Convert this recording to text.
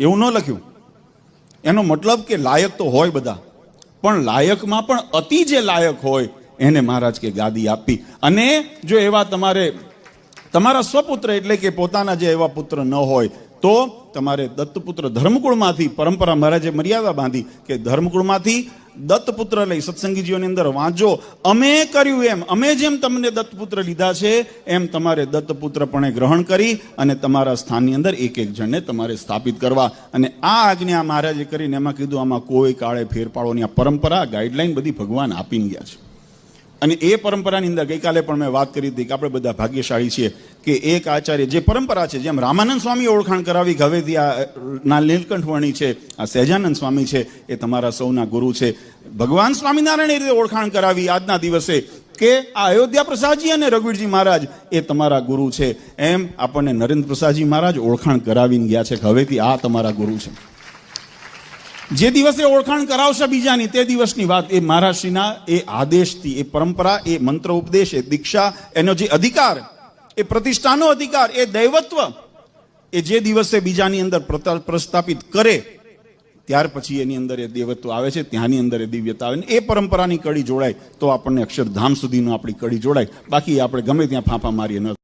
એવું ન લખ્યું. એનો મતલબ કે લાયક તો હોય બધા, પણ લાયકમાં પણ અતિ જે લાયક હોય એને મહારાજ કે ગાદી આપી. અને જો એવા તમારા સ્વપુત્ર એટલે કે પોતાના જે એવા પુત્ર ન હોય તો તમારે દત્તપુત્ર ધર્મકુળમાંથી, પરંપરા મહારાજે મર્યાદા બાંધી કે ધર્મકુળમાંથી દત્તપુત્ર લઈ સત્સંગીજીઓની અંદર વાંચો. અમે કર્યું એમ, અમે જેમ તમને દત્તપુત્ર લીધા છે એમ તમારે દત્તપુત્ર પણ ગ્રહણ કરી અને તમારા સ્થાનની અંદર એક એક જણને તમારે સ્થાપિત કરવા. અને આ આજ્ઞા મહારાજે કરીને એમાં કીધું આમાં કોઈ કાળે ફેર પાડોની આ પરંપરા ગાઈડલાઈન બધી ભગવાન આપીને ગયા છે. અને એ પરંપરાની અંદર ગઈકાલે પણ મેં વાત કરી હતી કે આપણે બધા ભાગ્યશાળી છીએ કે એક આચાર્ય જે પરંપરા છે, જેમ રામાનંદ સ્વામીએ ઓળખાણ કરાવી કે હવેથી આ નીલકંઠ વર્ણી છે, આ સહેજાનંદ સ્વામી છે એ તમારા સૌના ગુરુ છે. ભગવાન સ્વામિનારાયણ એ રીતે ઓળખાણ કરાવી આજના દિવસે કે આ અયોધ્યા પ્રસાદજી અને રઘુવીરજી મહારાજ એ તમારા ગુરુ છે. એમ આપણને નરેન્દ્ર પ્રસાદજી મહારાજ ઓળખાણ કરાવીને ગયા છે કે હવેથી આ તમારા ગુરુ છે. જે દિવસે ઓળખાણ કરાવશે બીજાની તે દિવસની વાત એ મહારાજશ્રીના એ આદેશથી, એ પરંપરા, એ મંત્ર ઉપદેશ, એ દીક્ષા, એનો જે અધિકાર, એ પ્રતિષ્ઠાનો અધિકાર, એ દૈવત્વ એ જે દિવસે બીજાની અંદર પ્રસ્થાપિત કરે ત્યાર પછી એની અંદર એ દેવત્વ આવે છે, ત્યાંની અંદર એ દિવ્યતા આવે. એ પરંપરાની કડી જોડાય તો આપણને અક્ષરધામ સુધીનો આપણી કડી જોડાય. બાકી આપણે ગમે ત્યાં ફાંફા મારીએ ન